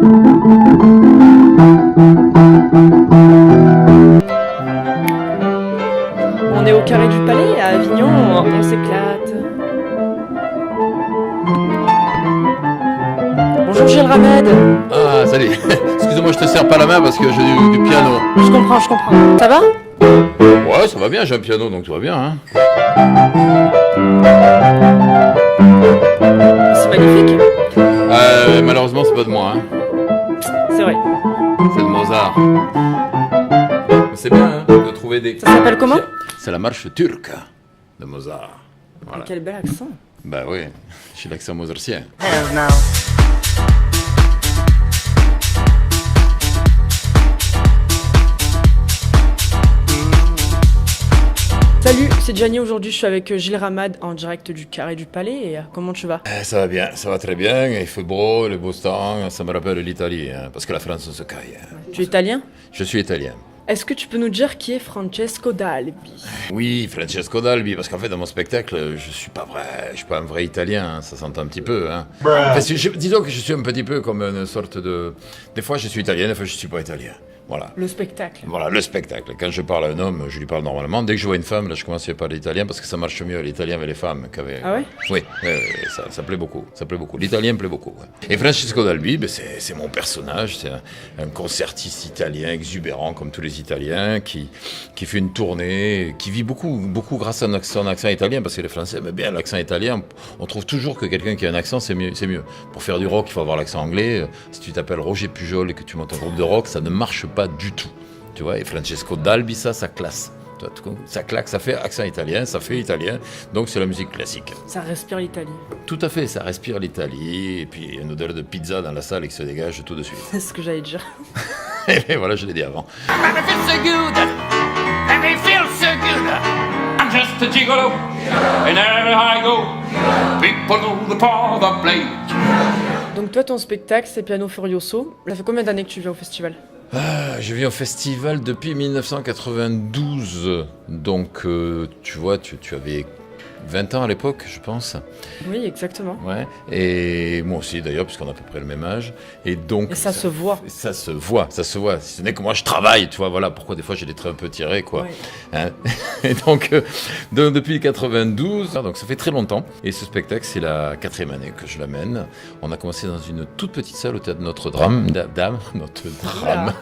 On est au Carré du Palais, à Avignon, on s'éclate. Bonjour Gilles Ramad. Ah, salut. Excuse-moi, je te serre pas la main parce que j'ai du piano. Je comprends. Ça va? Ouais, ça va bien, j'ai un piano, donc tout va bien, hein. C'est magnifique. Malheureusement, c'est pas de moi, hein. C'est vrai. C'est de Mozart. Mais c'est bien, hein, de trouver des... Ça s'appelle comment? C'est la marche turque de Mozart. Voilà. Quel bel accent. Bah oui, j'ai l'accent mozartien. Salut, c'est Gianni. Aujourd'hui, je suis avec Gilles Ramad en direct du Carré du Palais. Et comment tu vas? Ça va bien, ça va très bien. Il fait beau, le beau temps, ça me rappelle l'Italie, hein, parce que la France se caille. Hein. Tu es italien? Je suis italien. Est-ce que tu peux nous dire qui est Francesco Dalbi? Oui, Francesco Dalbi, parce qu'en fait, dans mon spectacle, je suis pas un vrai italien, hein, ça s'entend un petit peu. Hein. Enfin, disons que je suis un petit peu comme une sorte de... Des fois, je suis italien, des fois, je suis pas italien. Voilà. Le spectacle. Voilà, le spectacle. Quand je parle à un homme, je lui parle normalement. Dès que je vois une femme, là, je commence à parler italien parce que ça marche mieux l'italien avec les femmes qu'avec... Ah ouais? Oui, ça plaît beaucoup. Ça plaît beaucoup. L'italien me plaît beaucoup. Ouais. Et Francesco Dalbi, ben, c'est mon personnage. C'est un concertiste italien exubérant comme tous les Italiens qui fait une tournée, qui vit beaucoup grâce à son accent italien parce que les Français aiment bien l'accent italien. On trouve toujours que quelqu'un qui a un accent, c'est mieux. Pour faire du rock, il faut avoir l'accent anglais. Si tu t'appelles Roger Pujol et que tu montes un groupe de rock, ça ne marche pas du tout, tu vois. Et Francesco Dalbi, ça classe, ça claque, ça fait accent italien, ça fait italien, donc c'est la musique classique. Ça respire l'Italie. Tout à fait, ça respire l'Italie, et puis il y a une odeur de pizza dans la salle et qui se dégage tout de suite. C'est ce que j'allais dire. Et voilà, je l'ai dit avant. I'm just a gigolo, and wherever I go, people know the part I play. Donc toi, ton spectacle, c'est Piano Furioso. Ça fait combien d'années que tu viens au festival? Je viens au festival depuis 1992, donc tu vois, tu avais 20 ans à l'époque, je pense. Oui, exactement. Ouais. Et moi aussi d'ailleurs, puisqu'on a à peu près le même âge. Et donc. Et ça se voit. Ça se voit. Si ce n'est que moi je travaille, tu vois, voilà pourquoi des fois j'ai des traits un peu tirés, quoi. Ouais. Hein. Et donc, depuis 92, donc ça fait très longtemps. Et ce spectacle, c'est la 4e année que je l'amène. On a commencé dans une toute petite salle au théâtre Notre-Dame. Notre drame.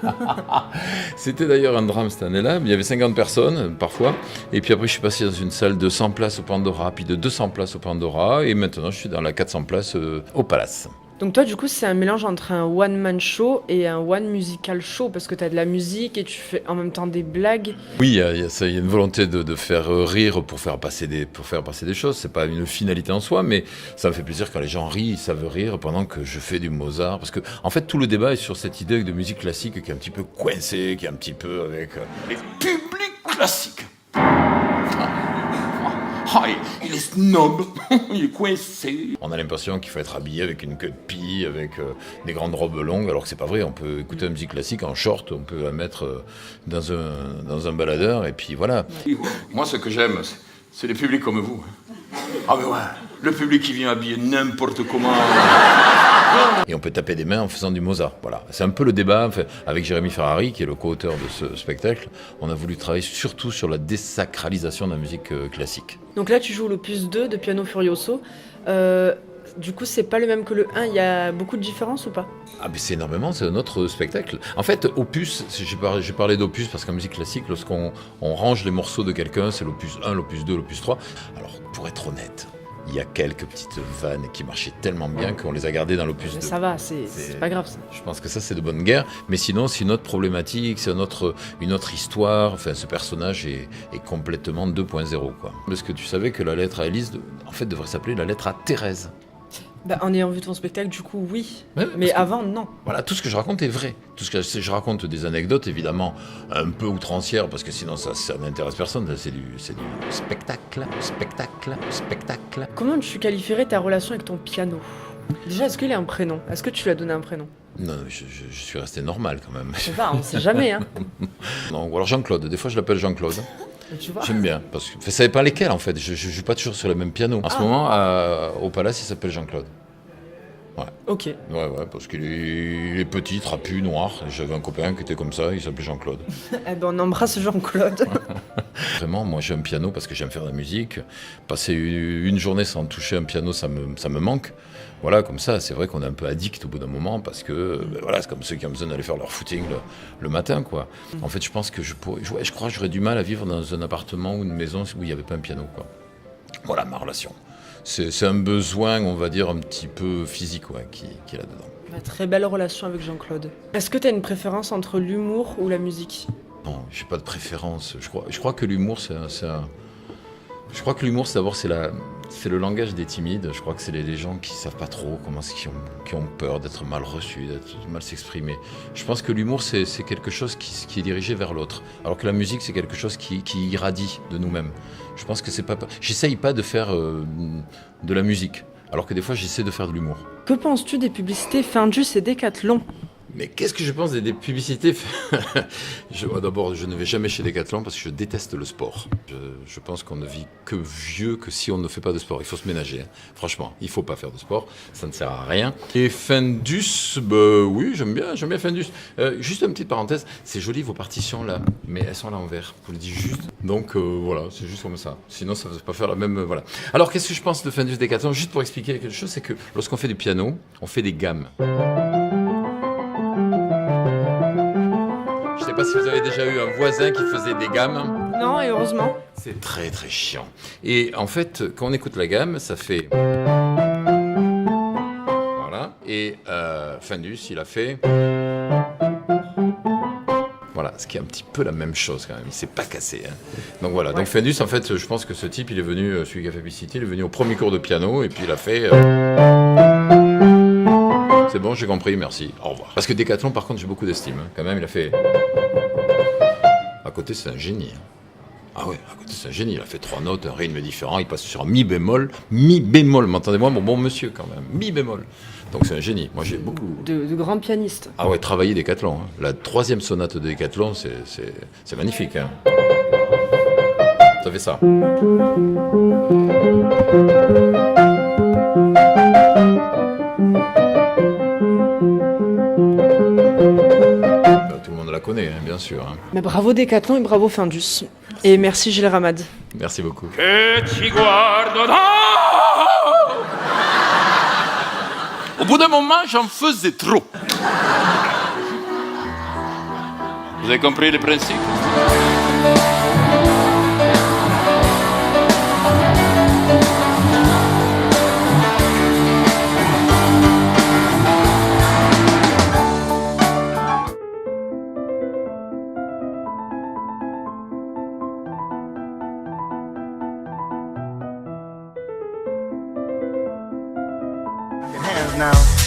C'était d'ailleurs un drame cette année-là. Il y avait 50 personnes, parfois. Et puis après, je suis passé dans une salle de 100 places au Pandora, puis de 200 places au Pandora. Et maintenant, je suis dans la 400 places au Palace. Donc toi, du coup, c'est un mélange entre un one-man show et un one-musical show, parce que tu as de la musique et tu fais en même temps des blagues. Oui, il y a une volonté de faire rire pour faire passer des choses. C'est pas une finalité en soi, mais ça me fait plaisir quand les gens rient, ils savent rire pendant que je fais du Mozart. Parce que, en fait, tout le débat est sur cette idée de musique classique qui est un petit peu coincée, qui est un petit peu avec Les publics classiques. Il est snob, il est coincé. On a l'impression qu'il faut être habillé avec une queue de pie, avec des grandes robes longues, alors que c'est pas vrai. On peut écouter la musique classique en short, on peut la mettre dans un baladeur, et puis voilà. Moi, ce que j'aime, c'est les publics comme vous. Ah mais ouais, le public qui vient habiller n'importe comment. Et on peut taper des mains en faisant du Mozart. Voilà. C'est un peu le débat. Enfin, avec Jérémy Ferrari, qui est le co-auteur de ce spectacle, on a voulu travailler surtout sur la désacralisation de la musique classique. Donc là, tu joues l'opus 2 de Piano Furioso. Du coup, c'est pas le même que le 1. Il y a beaucoup de différences ou pas? Ah, mais c'est énormément, c'est un autre spectacle. En fait, opus, j'ai parlé d'opus parce qu'en musique classique, lorsqu'on range les morceaux de quelqu'un, c'est l'opus 1, l'opus 2, l'opus 3. Alors, pour être honnête, il y a quelques petites vannes qui marchaient tellement bien qu'on les a gardées dans l'opus 2. Ça va, c'est pas grave ça. Je pense que ça, c'est de bonne guerre. Mais sinon, c'est une autre problématique, c'est une autre histoire. Enfin, ce personnage est complètement 2.0, quoi. Est-ce que tu savais que la lettre à Élise, en fait, devrait s'appeler la lettre à Thérèse? Bah, en ayant vu ton spectacle, du coup, oui. Ouais, mais avant, non. Voilà, tout ce que je raconte est vrai. Tout ce que je raconte des anecdotes, évidemment, un peu outrancières, parce que sinon, ça n'intéresse personne. C'est du spectacle. Comment tu qualifierais ta relation avec ton piano? Déjà, est-ce qu'il a un prénom? Est-ce que tu lui as donné un prénom? Non, je suis resté normal, quand même. Je sais pas, on sait jamais, hein. Non, ou alors Jean-Claude. Des fois, je l'appelle Jean-Claude. Tu vois. J'aime bien, parce que ça dépend lesquels en fait, je joue pas toujours sur le même piano. En ce moment, au Palace, il s'appelle Jean-Claude. Ouais. Ok. Ouais, parce qu'il est petit, trapu, noir. J'avais un copain qui était comme ça, il s'appelait Jean-Claude. Eh ben, on embrasse Jean-Claude. Vraiment, moi j'ai un piano parce que j'aime faire de la musique. Passer une journée sans toucher un piano, ça me manque. Voilà, comme ça, c'est vrai qu'on est un peu addict au bout d'un moment parce que voilà, c'est comme ceux qui ont besoin d'aller faire leur footing le matin, quoi. En fait, je pense que je crois que j'aurais du mal à vivre dans un appartement ou une maison où il n'y avait pas un piano, quoi. Voilà ma relation. C'est un besoin, on va dire, un petit peu physique, ouais, qui est là-dedans. Bah, très belle relation avec Jean-Claude. Est-ce que tu as une préférence entre l'humour ou la musique? Non, j'ai pas de préférence. Je crois que l'humour, je crois que l'humour, d'abord, c'est le langage des timides. Je crois que c'est les gens qui savent pas trop qui ont peur d'être mal reçus, d'être mal s'exprimer. Je pense que l'humour, c'est quelque chose qui est dirigé vers l'autre. Alors que la musique, c'est quelque chose qui irradie de nous-mêmes. Je pense que c'est pas. J'essaye pas de faire de la musique. Alors que des fois, j'essaie de faire de l'humour. Que penses-tu des publicités Findus et Decathlon? Mais qu'est-ce que je pense des publicités? D'abord, je ne vais jamais chez Decathlon parce que je déteste le sport. Je pense qu'on ne vit que vieux que si on ne fait pas de sport. Il faut se ménager, hein. Franchement, il ne faut pas faire de sport, ça ne sert à rien. Et Findus, oui, j'aime bien Findus. Juste une petite parenthèse, c'est joli vos partitions là, mais elles sont à l'envers, je vous le dis juste. Donc voilà, c'est juste comme ça. Sinon, ça ne va pas faire la même... voilà. Alors, qu'est-ce que je pense de Findus Decathlon? Juste pour expliquer quelque chose, c'est que lorsqu'on fait du piano, on fait des gammes. Je ne sais pas si vous avez déjà eu un voisin qui faisait des gammes. Non, et heureusement. C'est très très chiant. Et en fait, quand on écoute la gamme, ça fait... Voilà. Et Findus, il a fait... Voilà, ce qui est un petit peu la même chose quand même. Il s'est pas cassé, hein. Donc voilà. Ouais. Donc Findus, en fait, je pense que ce type, il est venu, celui qui a fait Publicity, il est venu au premier cours de piano et puis il a fait... C'est bon, j'ai compris, merci, au revoir. Parce que Decathlon, par contre, j'ai beaucoup d'estime, hein. Quand même, il a fait... À côté, c'est un génie. Ah ouais, à côté, c'est un génie. Il a fait 3 notes, un rythme différent. Il passe sur un mi bémol. Mi bémol, m'entendez-moi, mon bon monsieur, quand même. Mi bémol. Donc c'est un génie. Moi, j'ai beaucoup... De grands pianistes. Ah ouais, travailler Decathlon, hein. La 3e sonate de Decathlon, c'est magnifique, hein. Ça fait ça. Tout le monde la connaît, hein, bien sûr, hein. Mais bravo Decathlon et bravo Findus. Et merci Gilles Ramad. Merci beaucoup. Au bout d'un moment, j'en faisais trop. Vous avez compris le principe? Hands now.